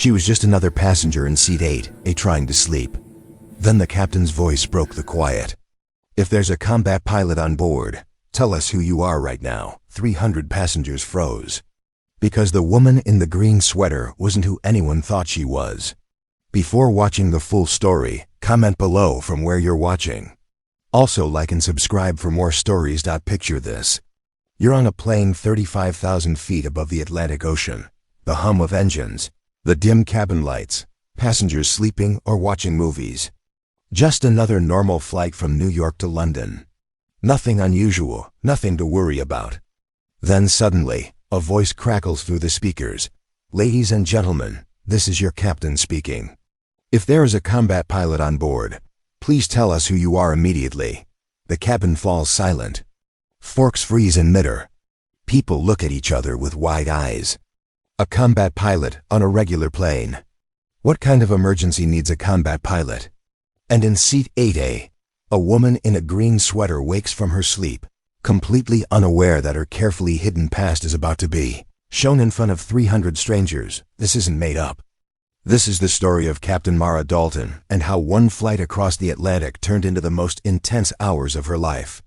She was just another passenger in seat 8A trying to sleep. Then the captain's voice broke the quiet. "If there's a combat pilot on board, tell us who you are right now." 300 passengers froze. Because the woman in the green sweater wasn't who anyone thought she was. Before watching the full story, comment below from where you're watching. Also like and subscribe for more stories. Picture this. You're on a plane 35,000 feet above the Atlantic Ocean. The hum of engines, the dim cabin lights, passengers sleeping or watching movies. Just another normal flight from New York to London. Nothing unusual, nothing to worry about. Then suddenly, a voice crackles through the speakers. "Ladies and gentlemen, this is your captain speaking. If there is a combat pilot on board, please tell us who you are immediately." The cabin falls silent. Forks freeze in midair. People look at each other with wide eyes. A combat pilot on a regular plane. What kind of emergency needs a combat pilot? And in seat 8A, a woman in a green sweater wakes from her sleep, completely unaware that her carefully hidden past is about to be shown in front of 300 strangers. This isn't made up. This is the story of Captain Mara Dalton and how one flight across the Atlantic turned into the most intense hours of her life.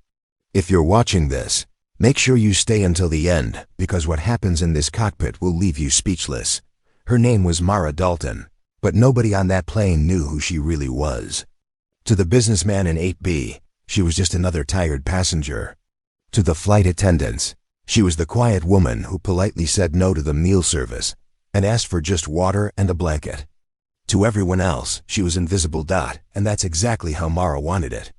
If you're watching this, make sure you stay until the end, because what happens in this cockpit will leave you speechless. Her name was Mara Dalton, but nobody on that plane knew who she really was. To the businessman in 8B, she was just another tired passenger. To the flight attendants, she was the quiet woman who politely said no to the meal service and asked for just water and a blanket. To everyone else, she was invisible. And that's exactly how Mara wanted it.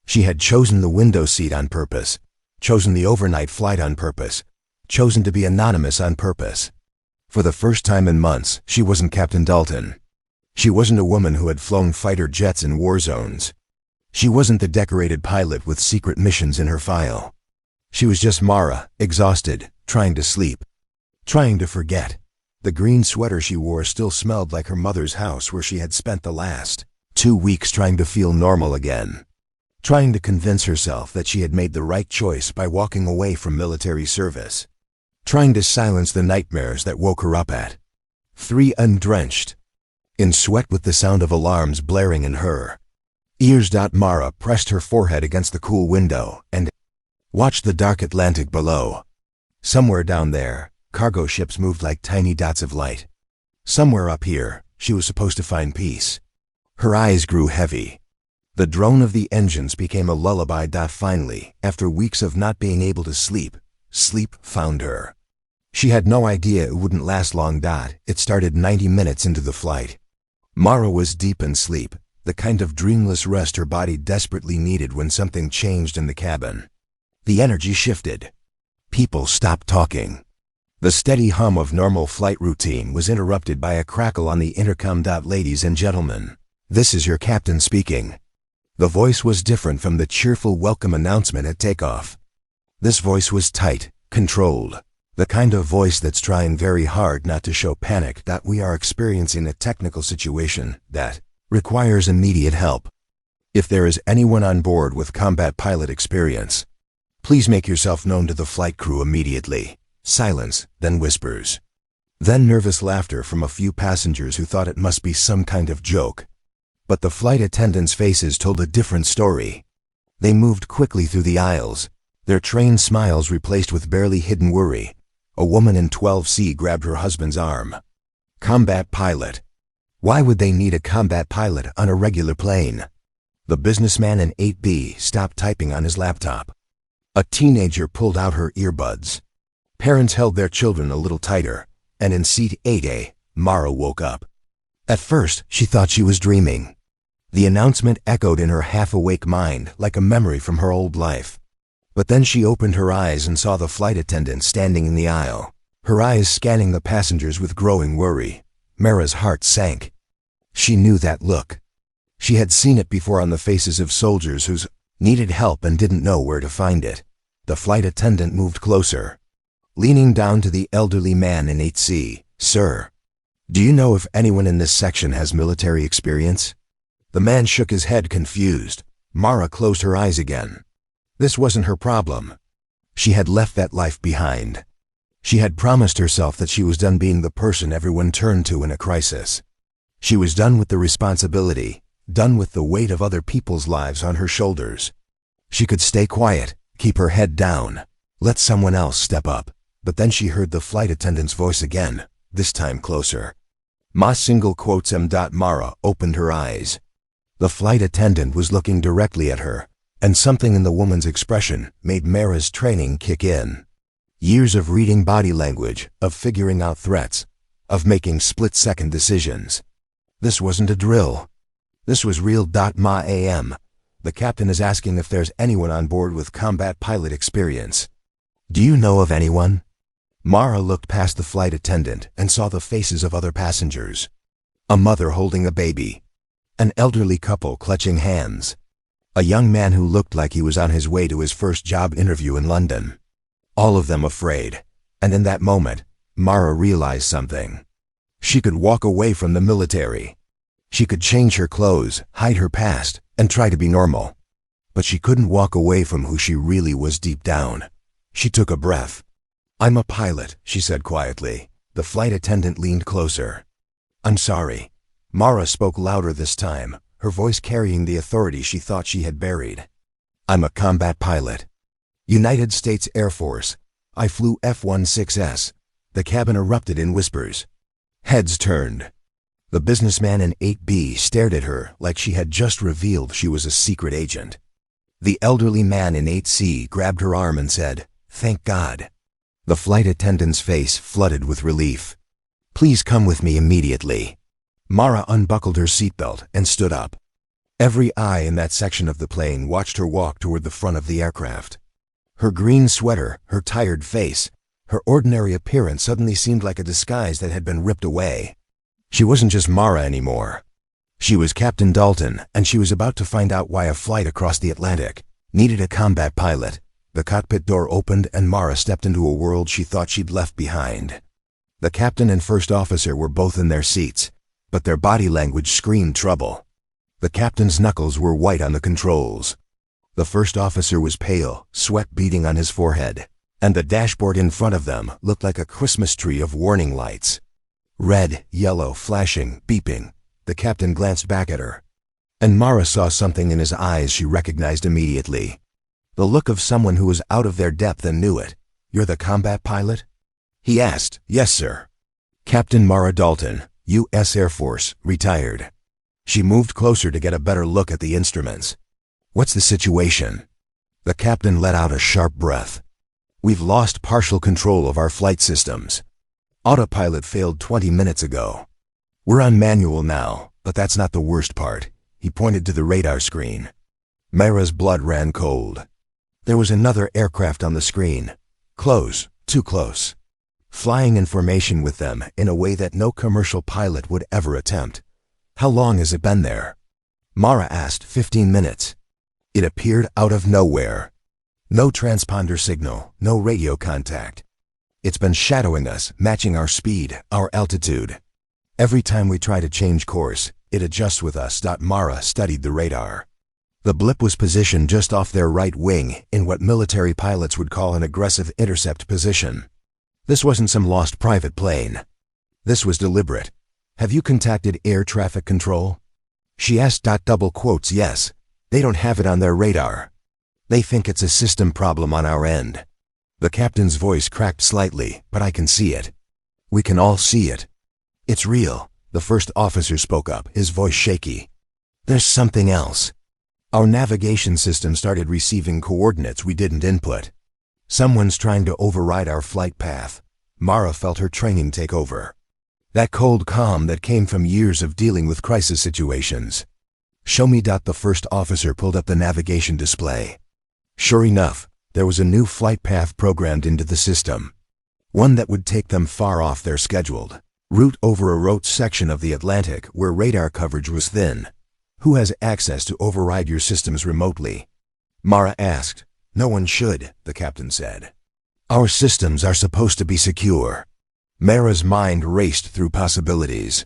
She had chosen the window seat on purpose, chosen the overnight flight on purpose, chosen to be anonymous on purpose. For the first time in months, she wasn't Captain Dalton. She wasn't a woman who had flown fighter jets in war zones. She wasn't the decorated pilot with secret missions in her file. She was just Mara, exhausted, trying to sleep, trying to forget. The green sweater she wore still smelled like her mother's house where she had spent the last 2 weeks trying to feel normal again. Trying to convince herself that she had made the right choice by walking away from military service. Trying to silence the nightmares that woke her up at 3 undrenched, in sweat with the sound of alarms blaring in her ears. Mara pressed her forehead against the cool window and watched the dark Atlantic below. Somewhere down there, cargo ships moved like tiny dots of light. Somewhere up here, she was supposed to find peace. Her eyes grew heavy. The drone of the engines became a lullaby. Finally, after weeks of not being able to sleep, sleep found her. She had no idea it wouldn't last long. It started 90 minutes into the flight. Mara was deep in sleep, the kind of dreamless rest her body desperately needed when something changed in the cabin. The energy shifted. People stopped talking. The steady hum of normal flight routine was interrupted by a crackle on the intercom. "Ladies and gentlemen, this is your captain speaking." The voice was different from the cheerful welcome announcement at takeoff. This voice was tight, controlled, the kind of voice that's trying very hard not to show panic. "We are experiencing a technical situation that requires immediate help. If there is anyone on board with combat pilot experience, please make yourself known to the flight crew immediately." Silence, then whispers. Then nervous laughter from a few passengers who thought it must be some kind of joke. But the flight attendants' faces told a different story. They moved quickly through the aisles, their trained smiles replaced with barely hidden worry. A woman in 12C grabbed her husband's arm. Combat pilot. Why would they need a combat pilot on a regular plane? The businessman in 8B stopped typing on his laptop. A teenager pulled out her earbuds. Parents held their children a little tighter, and in seat 8A, Mara woke up. At first, she thought she was dreaming. The announcement echoed in her half-awake mind like a memory from her old life. But then she opened her eyes and saw the flight attendant standing in the aisle, her eyes scanning the passengers with growing worry. Mara's heart sank. She knew that look. She had seen it before on the faces of soldiers who needed help and didn't know where to find it. The flight attendant moved closer, leaning down to the elderly man in 8C. "Sir, do you know if anyone in this section has military experience?" The man shook his head, confused. Mara closed her eyes again. This wasn't her problem. She had left that life behind. She had promised herself that she was done being the person everyone turned to in a crisis. She was done with the responsibility, done with the weight of other people's lives on her shoulders. She could stay quiet, keep her head down, let someone else step up. But then she heard the flight attendant's voice again, this time closer. Mara opened her eyes. The flight attendant was looking directly at her, and something in the woman's expression made Mara's training kick in. Years of reading body language, of figuring out threats, of making split-second decisions. This wasn't a drill. This was real. Ma am. The captain is asking if there's anyone on board with combat pilot experience. Do you know of anyone? Mara looked past the flight attendant and saw the faces of other passengers. A mother holding a baby. An elderly couple clutching hands. A young man who looked like he was on his way to his first job interview in London. All of them afraid. And in that moment, Mara realized something. She could walk away from the military. She could change her clothes, hide her past, and try to be normal. But she couldn't walk away from who she really was deep down. She took a breath. I'm a pilot, she said quietly. The flight attendant leaned closer. I'm sorry. Mara spoke louder this time, her voice carrying the authority she thought she had buried. I'm a combat pilot. United States Air Force. I flew F-16S. The cabin erupted in whispers. Heads turned. The businessman in 8B stared at her like she had just revealed she was a secret agent. The elderly man in 8C grabbed her arm and said, "Thank God." The flight attendant's face flooded with relief. "Please come with me immediately." Mara unbuckled her seatbelt and stood up. Every eye in that section of the plane watched her walk toward the front of the aircraft. Her green sweater, her tired face, her ordinary appearance suddenly seemed like a disguise that had been ripped away. She wasn't just Mara anymore. She was Captain Dalton, and she was about to find out why a flight across the Atlantic needed a combat pilot. The cockpit door opened and Mara stepped into a world she thought she'd left behind. The captain and first officer were both in their seats, but their body language screamed trouble. The captain's knuckles were white on the controls. The first officer was pale, sweat beading on his forehead, and the dashboard in front of them looked like a Christmas tree of warning lights. Red, yellow, flashing, beeping. The captain glanced back at her, and Mara saw something in his eyes she recognized immediately. The look of someone who was out of their depth and knew it. "You're the combat pilot?" he asked. "Yes, sir." Captain Mara Dalton, U.S. Air Force, retired. She moved closer to get a better look at the instruments. "What's the situation?" The captain let out a sharp breath. "We've lost partial control of our flight systems. Autopilot failed 20 minutes ago. We're on manual now, but that's not the worst part." He pointed to the radar screen. Mara's blood ran cold. There was another aircraft on the screen. Close, too close. Flying information with them in a way that no commercial pilot would ever attempt. "How long has it been there?" Mara asked. 15 minutes. It appeared out of nowhere. No transponder signal, no radio contact. "It's been shadowing us, matching our speed, our altitude. Every time we try to change course, it adjusts with us." Mara studied the radar. The blip was positioned just off their right wing in what military pilots would call an aggressive intercept position. This wasn't some lost private plane. This was deliberate. "Have you contacted air traffic control?" she asked. Double quotes, "Yes. They don't have it on their radar. They think it's a system problem on our end." The captain's voice cracked slightly, "But I can see it. We can all see it. It's real." The first officer spoke up, his voice shaky. "There's something else. Our navigation system started receiving coordinates we didn't input. Someone's trying to override our flight path." Mara felt her training take over. That cold calm that came from years of dealing with crisis situations. "Show me." The first officer pulled up the navigation display. Sure enough, there was a new flight path programmed into the system. One that would take them far off their scheduled route over a remote section of the Atlantic where radar coverage was thin. "Who has access to override your systems remotely?" Mara asked. "No one should," the captain said. "Our systems are supposed to be secure." Mara's mind raced through possibilities.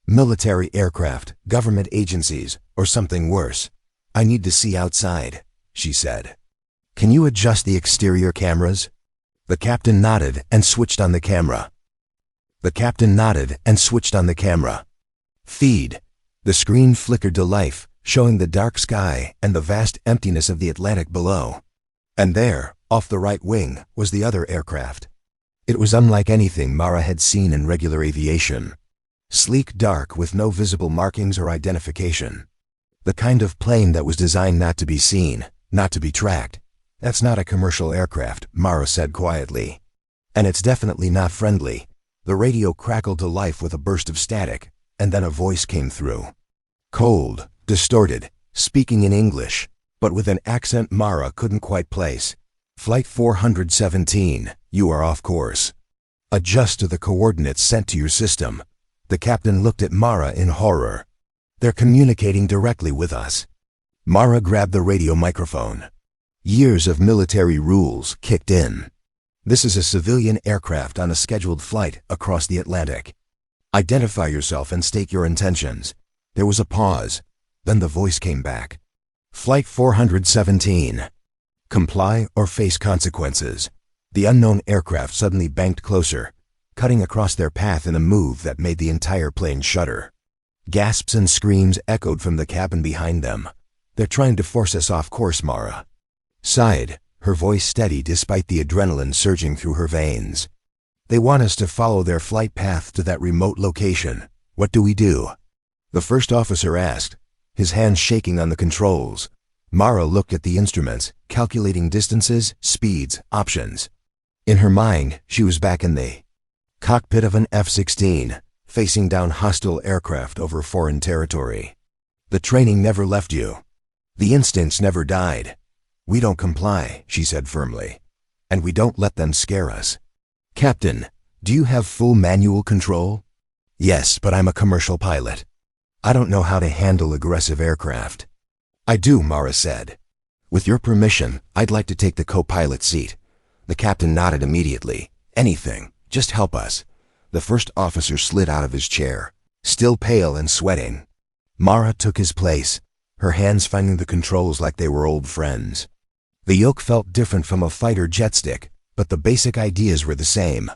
Military aircraft, government agencies, or something worse. "I need to see outside," she said. "Can you adjust the exterior cameras?" The captain nodded and switched on the camera. Feed. The screen flickered to life, showing the dark sky and the vast emptiness of the Atlantic below. And there, off the right wing, was the other aircraft. It was unlike anything Mara had seen in regular aviation. Sleek dark with no visible markings or identification. The kind of plane that was designed not to be seen, not to be tracked. That's not a commercial aircraft, Mara said quietly. And it's definitely not friendly. The radio crackled to life with a burst of static, and then a voice came through. Cold, distorted, speaking in English, but with an accent Mara couldn't quite place. Flight 417, you are off course. Adjust to the coordinates sent to your system. The captain looked at Mara in horror. They're communicating directly with us. Mara grabbed the radio microphone. Years of military rules kicked in. This is a civilian aircraft on a scheduled flight across the Atlantic. Identify yourself and state your intentions. There was a pause. Then the voice came back. Flight 417. Comply or face consequences. The unknown aircraft suddenly banked closer, cutting across their path in a move that made the entire plane shudder. Gasps and screams echoed from the cabin behind them. They're trying to force us off course, Mara sighed, her voice steady despite the adrenaline surging through her veins. They want us to follow their flight path to that remote location. What do we do? The first officer asked, his hands shaking on the controls. Mara looked at the instruments, calculating distances, speeds, options. In her mind, she was back in the cockpit of an F-16, facing down hostile aircraft over foreign territory. The training never left you. The instincts never died. We don't comply, she said firmly. And we don't let them scare us. Captain, do you have full manual control? Yes, but I'm a commercial pilot. I don't know how to handle aggressive aircraft. I do, Mara said. With your permission, I'd like to take the co-pilot seat. The captain nodded immediately. Anything, just help us. The first officer slid out of his chair, still pale and sweating. Mara took his place, her hands finding the controls like they were old friends. The yoke felt different from a fighter jet stick, but the basic ideas were the same.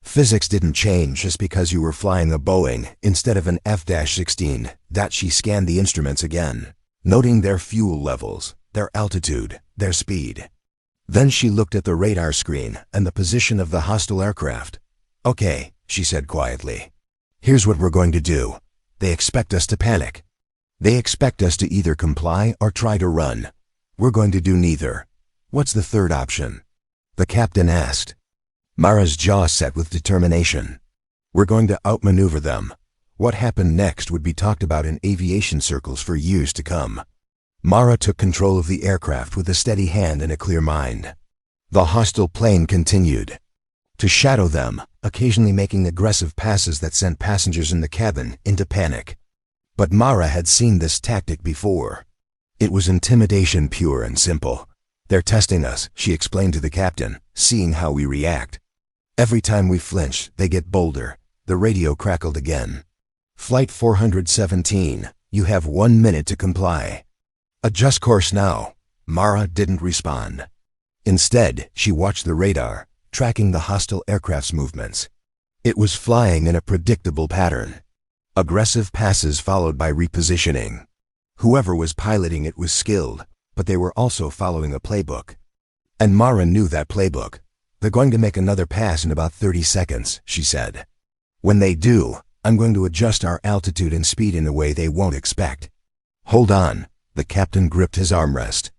Physics didn't change just because you were flying a Boeing instead of an F-16. She scanned the instruments again, noting their fuel levels, their altitude, their speed. Then she looked at the radar screen and the position of the hostile aircraft. Okay, she said quietly. Here's what we're going to do. They expect us to panic. They expect us to either comply or try to run. We're going to do neither. What's the third option? The captain asked. Mara's jaw set with determination. We're going to outmaneuver them. What happened next would be talked about in aviation circles for years to come. Mara took control of the aircraft with a steady hand and a clear mind. The hostile plane continued to shadow them, occasionally making aggressive passes that sent passengers in the cabin into panic. But Mara had seen this tactic before. It was intimidation pure and simple. They're testing us, she explained to the captain, seeing how we react. Every time we flinch, they get bolder. The radio crackled again. Flight 417, you have 1 minute to comply. Adjust course now. Mara didn't respond. Instead, she watched the radar, tracking the hostile aircraft's movements. It was flying in a predictable pattern. Aggressive passes followed by repositioning. Whoever was piloting it was skilled, but they were also following a playbook. And Mara knew that playbook. They're going to make another pass in about 30 seconds, she said. When they do, I'm going to adjust our altitude and speed in a way they won't expect. Hold on, the captain gripped his armrest.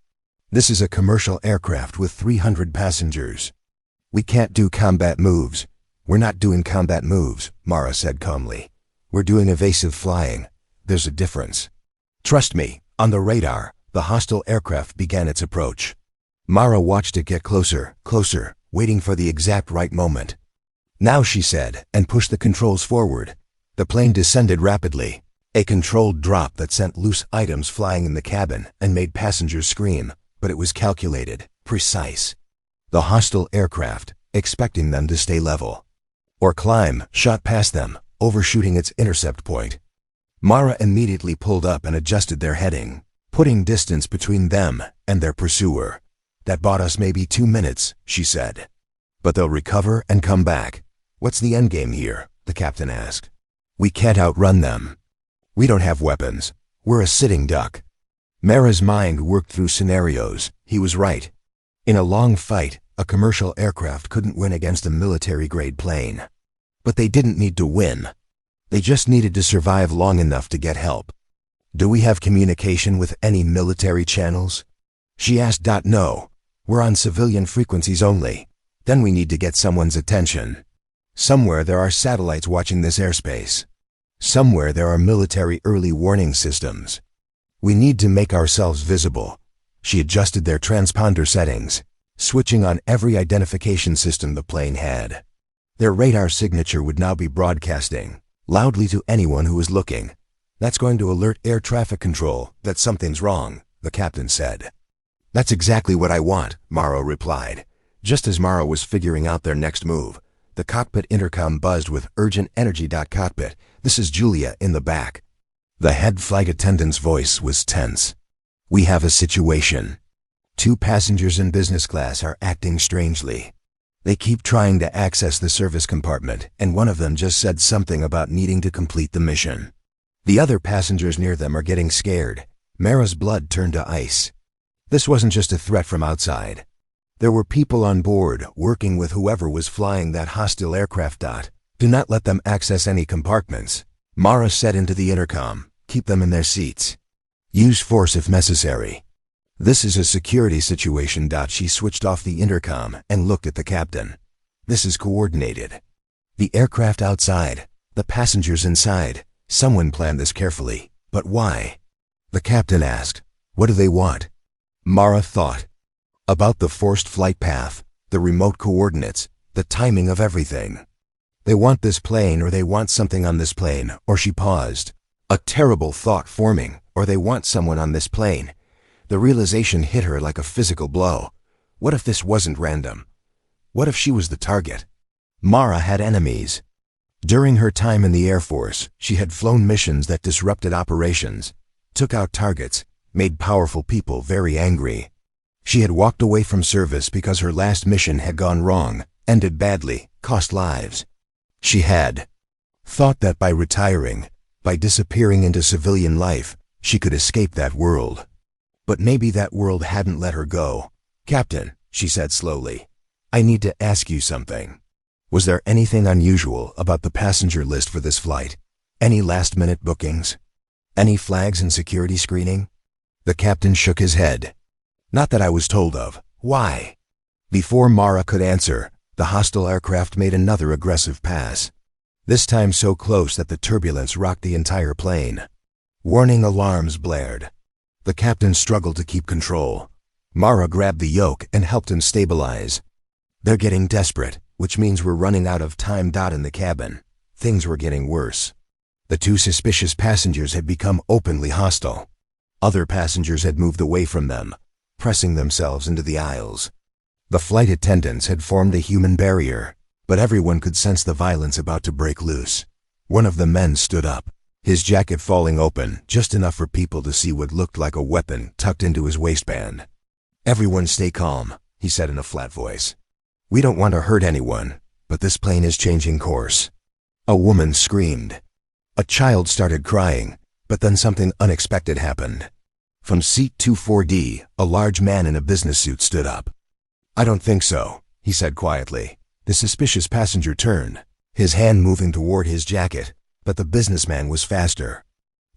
This is a commercial aircraft with 300 passengers. We can't do combat moves. We're not doing combat moves, Mara said calmly. We're doing evasive flying. There's a difference. Trust me, on the radar, the hostile aircraft began its approach. Mara watched it get closer, closer, waiting for the exact right moment. Now, she said, and pushed the controls forward. The plane descended rapidly, a controlled drop that sent loose items flying in the cabin and made passengers scream, but it was calculated, precise. The hostile aircraft, expecting them to stay level or climb, shot past them, overshooting its intercept point. Mara immediately pulled up and adjusted their heading, putting distance between them and their pursuer. That bought us maybe 2 minutes, she said. But they'll recover and come back. What's the endgame here? The captain asked. We can't outrun them. We don't have weapons. We're a sitting duck. Mara's mind worked through scenarios. He was right. In a long fight, a commercial aircraft couldn't win against a military-grade plane. But they didn't need to win. They just needed to survive long enough to get help. Do we have communication with any military channels? She asked. No. We're on civilian frequencies only. Then we need to get someone's attention. Somewhere there are satellites watching this airspace. Somewhere there are military early warning systems. We need to make ourselves visible. She adjusted their transponder settings, switching on every identification system the plane had. Their radar signature would now be broadcasting, loudly to anyone who was looking. That's going to alert air traffic control that something's wrong, the captain said. That's exactly what I want, Morrow replied. Just as Morrow was figuring out their next move, the cockpit intercom buzzed with urgent energy. Cockpit, this is Julia in the back. The head flight attendant's voice was tense. We have a situation. 2 passengers in business class are acting strangely. They keep trying to access the service compartment, and one of them just said something about needing to complete the mission. The other passengers near them are getting scared. Mara's blood turned to ice. This wasn't just a threat from outside. There were people on board working with whoever was flying that hostile aircraft. Do not let them access any compartments. Mara said into the intercom. Keep them in their seats. Use force if necessary. This is a security situation. She switched off the intercom and looked at the captain. This is coordinated. The aircraft outside, the passengers inside. Someone planned this carefully. But why? The captain asked. What do they want? Mara thought. About the forced flight path, the remote coordinates, the timing of everything. They want this plane, or they want something on this plane, or she paused. A terrible thought forming, or they want someone on this plane. The realization hit her like a physical blow. What if this wasn't random? What if she was the target? Mara had enemies. During her time in the Air Force, she had flown missions that disrupted operations, took out targets, made powerful people very angry. She had walked away from service because her last mission had gone wrong, ended badly, cost lives. She had thought that by retiring, by disappearing into civilian life, she could escape that world. But maybe that world hadn't let her go. Captain, she said slowly, I need to ask you something. Was there anything unusual about the passenger list for this flight? Any last-minute bookings? Any flags in security screening? The captain shook his head. Not that I was told of. Why? Before Mara could answer, the hostile aircraft made another aggressive pass. This time so close that the turbulence rocked the entire plane. Warning alarms blared. The captain struggled to keep control. Mara grabbed the yoke and helped him stabilize. They're getting desperate, which means we're running out of time. In the cabin, things were getting worse. The 2 suspicious passengers had become openly hostile. Other passengers had moved away from them, pressing themselves into the aisles. The flight attendants had formed a human barrier, but everyone could sense the violence about to break loose. One of the men stood up, his jacket falling open, just enough for people to see what looked like a weapon tucked into his waistband. Everyone stay calm, he said in a flat voice. We don't want to hurt anyone, but this plane is changing course. A woman screamed. A child started crying, but then something unexpected happened. From seat 24D, a large man in a business suit stood up. I don't think so, he said quietly. The suspicious passenger turned, his hand moving toward his jacket, but the businessman was faster.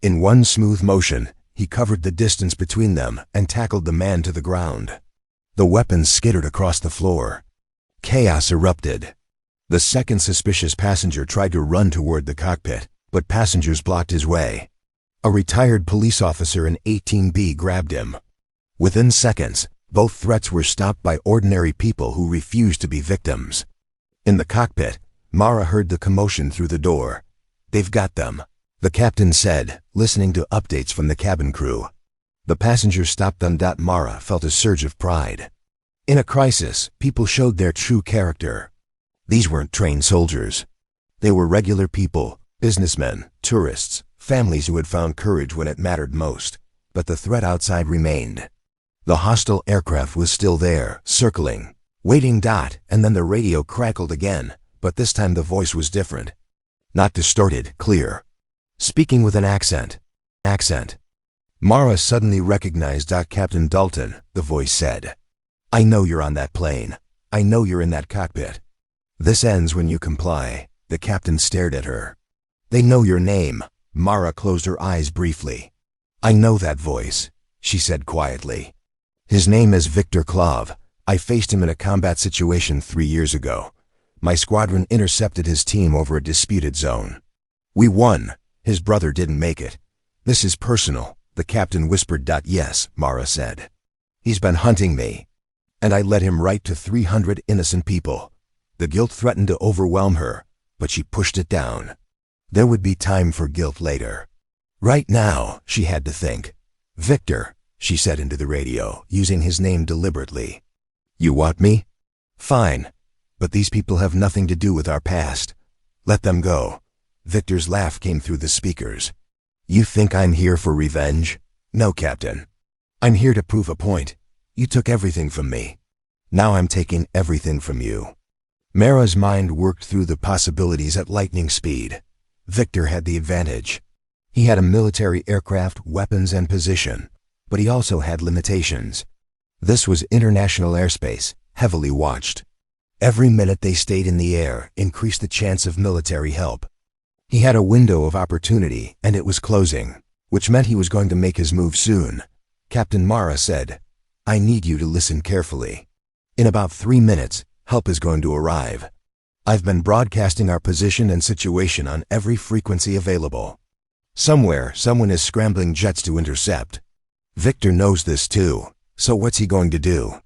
In one smooth motion, he covered the distance between them and tackled the man to the ground. The weapons skittered across the floor. Chaos erupted. The second suspicious passenger tried to run toward the cockpit, but passengers blocked his way. A retired police officer in 18B grabbed him. Within seconds, both threats were stopped by ordinary people who refused to be victims. In the cockpit, Mara heard the commotion through the door. They've got them, the captain said, listening to updates from the cabin crew. The passengers stopped them. Mara felt a surge of pride. In a crisis, people showed their true character. These weren't trained soldiers. They were regular people, businessmen, tourists, families who had found courage when it mattered most. But the threat outside remained. The hostile aircraft was still there, circling, Waiting. And then the radio crackled again, but this time the voice was different. Not distorted, clear. Speaking with an accent. Mara suddenly recognized Captain Dalton, the voice said. I know you're on that plane. I know you're in that cockpit. This ends when you comply. The captain stared at her. They know your name. Mara closed her eyes briefly. I know that voice, she said quietly. His name is Victor Clav. I faced him in a combat situation 3 years ago. My squadron intercepted his team over a disputed zone. We won. His brother didn't make it. This is personal, the captain whispered. Yes, Mara said. He's been hunting me. And I led him right to 300 innocent people. The guilt threatened to overwhelm her, but she pushed it down. There would be time for guilt later. Right now, she had to think. Victor, she said into the radio, using his name deliberately. You want me? Fine. But these people have nothing to do with our past. Let them go. Victor's laugh came through the speakers. You think I'm here for revenge? No, Captain. I'm here to prove a point. You took everything from me. Now I'm taking everything from you. Mara's mind worked through the possibilities at lightning speed. Victor had the advantage. He had a military aircraft, weapons, and position, but he also had limitations. This was international airspace, heavily watched. Every minute they stayed in the air increased the chance of military help. He had a window of opportunity, and it was closing, which meant he was going to make his move soon. Captain Mara said, I need you to listen carefully. In about 3 minutes, help is going to arrive. I've been broadcasting our position and situation on every frequency available. Somewhere, someone is scrambling jets to intercept. Victor knows this too, so what's he going to do?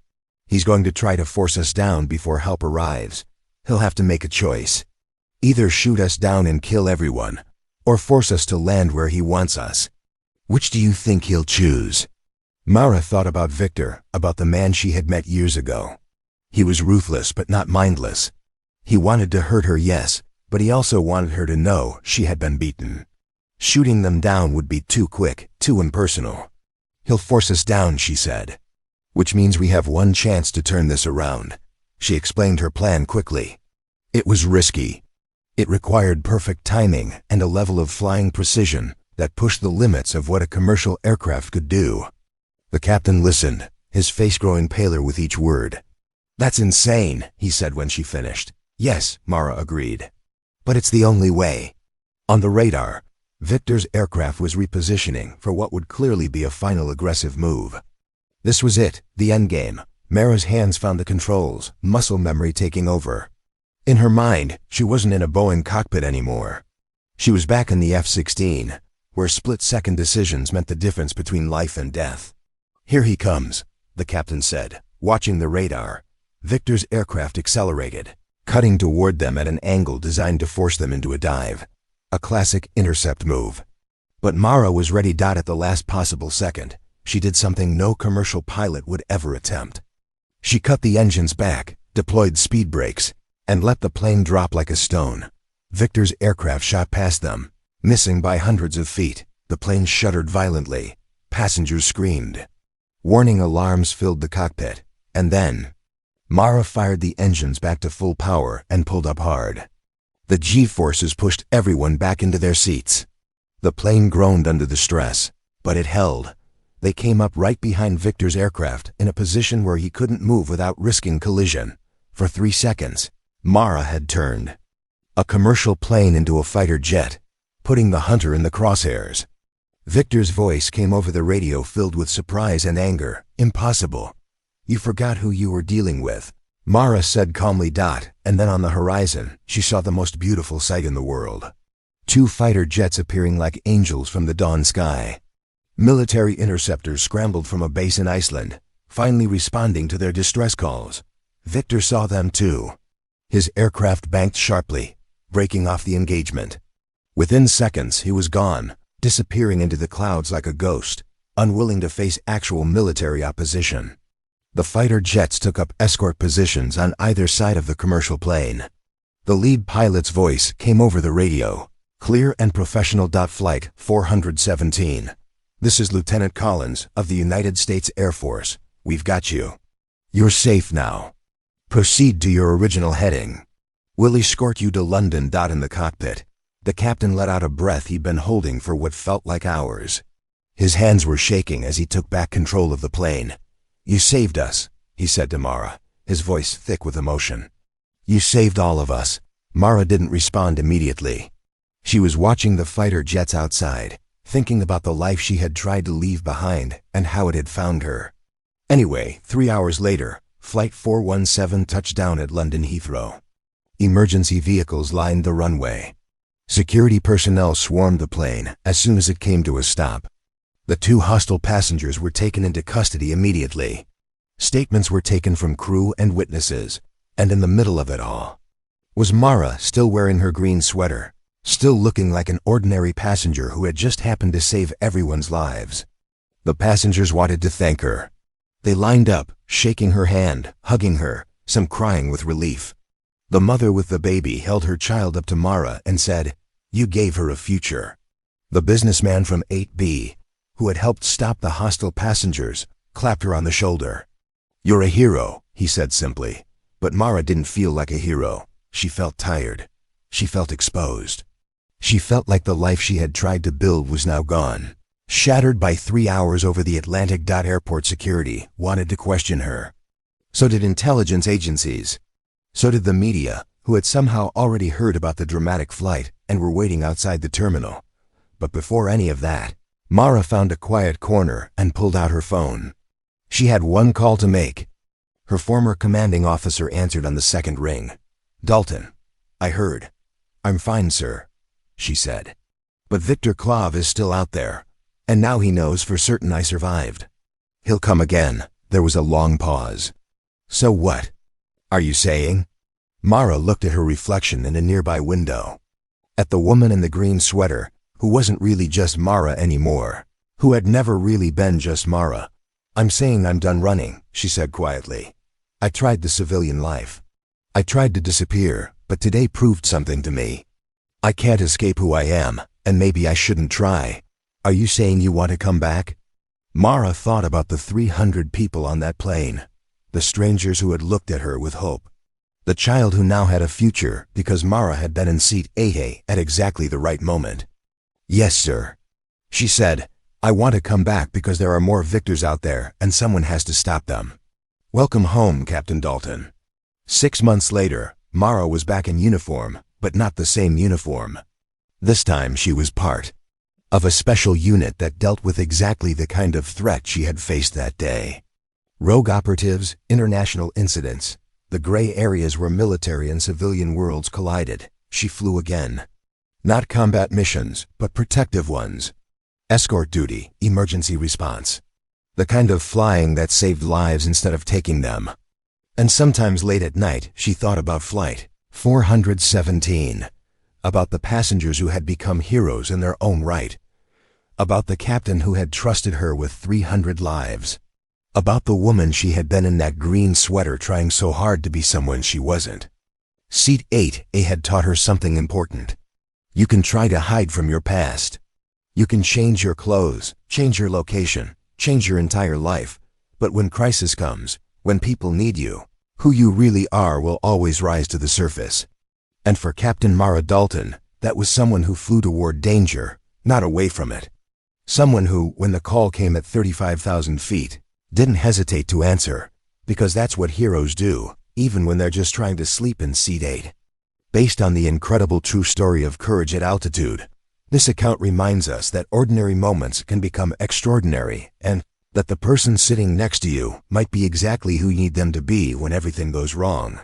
He's going to try to force us down before help arrives. He'll have to make a choice. Either shoot us down and kill everyone, or force us to land where he wants us. Which do you think he'll choose? Mara thought about Victor, about the man she had met years ago. He was ruthless but not mindless. He wanted to hurt her, yes, but he also wanted her to know she had been beaten. Shooting them down would be too quick, too impersonal. He'll force us down, she said. Which means we have one chance to turn this around. She explained her plan quickly. It was risky. It required perfect timing and a level of flying precision that pushed the limits of what a commercial aircraft could do. The captain listened, his face growing paler with each word. That's insane, he said when she finished. Yes, Mara agreed. But it's the only way. On the radar, Victor's aircraft was repositioning for what would clearly be a final aggressive move. This was it, the endgame. Mara's hands found the controls, muscle memory taking over. In her mind, she wasn't in a Boeing cockpit anymore. She was back in the F-16, where split-second decisions meant the difference between life and death. Here he comes, the captain said, watching the radar. Victor's aircraft accelerated, cutting toward them at an angle designed to force them into a dive. A classic intercept move. But Mara was ready. At the last possible second, she did something no commercial pilot would ever attempt. She cut the engines back, deployed speed brakes, and let the plane drop like a stone. Victor's aircraft shot past them, missing by hundreds of feet. The plane shuddered violently. Passengers screamed. Warning alarms filled the cockpit, and then Mara fired the engines back to full power and pulled up hard. The G-forces pushed everyone back into their seats. The plane groaned under the stress, but it held. They came up right behind Victor's aircraft in a position where he couldn't move without risking collision. For 3 seconds, Mara had turned a commercial plane into a fighter jet, putting the hunter in the crosshairs. Victor's voice came over the radio filled with surprise and anger. Impossible. You forgot who you were dealing with, Mara said calmly. And then on the horizon, she saw the most beautiful sight in the world. 2 fighter jets appearing like angels from the dawn sky. Military interceptors scrambled from a base in Iceland, finally responding to their distress calls. Victor saw them too. His aircraft banked sharply, breaking off the engagement. Within seconds, he was gone, disappearing into the clouds like a ghost, unwilling to face actual military opposition. The fighter jets took up escort positions on either side of the commercial plane. The lead pilot's voice came over the radio, clear and professional. Flight 417. This is Lieutenant Collins of the United States Air Force. We've got you. You're safe now. Proceed to your original heading. We'll escort you to London. In the cockpit, the captain let out a breath he'd been holding for what felt like hours. His hands were shaking as he took back control of the plane. "You saved us," he said to Mara, his voice thick with emotion. "You saved all of us." Mara didn't respond immediately. She was watching the fighter jets outside, thinking about the life she had tried to leave behind and how it had found her. Anyway, 3 hours later, Flight 417 touched down at London Heathrow. Emergency vehicles lined the runway. Security personnel swarmed the plane as soon as it came to a stop. The 2 hostile passengers were taken into custody immediately. Statements were taken from crew and witnesses, and in the middle of it all was Mara, still wearing her green sweater, still looking like an ordinary passenger who had just happened to save everyone's lives. The passengers wanted to thank her. They lined up, shaking her hand, hugging her, some crying with relief. The mother with the baby held her child up to Mara and said, "You gave her a future." The businessman from 8B, who had helped stop the hostile passengers, clapped her on the shoulder. "You're a hero," he said simply. But Mara didn't feel like a hero. She felt tired. She felt exposed. She felt like the life she had tried to build was now gone. Shattered by 3 hours over the Atlantic. Airport security wanted to question her. So did intelligence agencies. So did the media, who had somehow already heard about the dramatic flight and were waiting outside the terminal. But before any of that, Mara found a quiet corner and pulled out her phone. She had one call to make. Her former commanding officer answered on the second ring. "Dalton, I heard." "I'm fine, sir," she said. "But Victor Clav is still out there, and now he knows for certain I survived. He'll come again." There was a long pause. "So what are you saying?" Mara looked at her reflection in a nearby window. At the woman in the green sweater, who wasn't really just Mara anymore, who had never really been just Mara. "I'm saying I'm done running," she said quietly. "I tried the civilian life. I tried to disappear, but today proved something to me. I can't escape who I am, and maybe I shouldn't try. Are you saying you want to come back?" Mara thought about the 300 people on that plane, the strangers who had looked at her with hope, the child who now had a future because Mara had been in seat 8A at exactly the right moment. "Yes, sir," she said. "I want to come back because there are more victors out there and someone has to stop them." "Welcome home, Captain Dalton." 6 months later, Mara was back in uniform, but not the same uniform. This time she was part of a special unit that dealt with exactly the kind of threat she had faced that day. Rogue operatives, international incidents, the gray areas where military and civilian worlds collided. She flew again. Not combat missions, but protective ones. Escort duty, emergency response. The kind of flying that saved lives instead of taking them. And sometimes late at night, she thought about Flight 417, about the passengers who had become heroes in their own right, about the captain who had trusted her with 300 lives, about the woman she had been in that green sweater trying so hard to be someone she wasn't. Seat 8A had taught her something important. You can try to hide from your past. You can change your clothes, change your location, change your entire life, but when crisis comes, when people need you, who you really are will always rise to the surface. And for Captain Mara Dalton, that was someone who flew toward danger, not away from it. Someone who, when the call came at 35,000 feet, didn't hesitate to answer, because that's what heroes do, even when they're just trying to sleep in seat 8. Based on the incredible true story of courage at altitude, this account reminds us that ordinary moments can become extraordinary, and that the person sitting next to you might be exactly who you need them to be when everything goes wrong.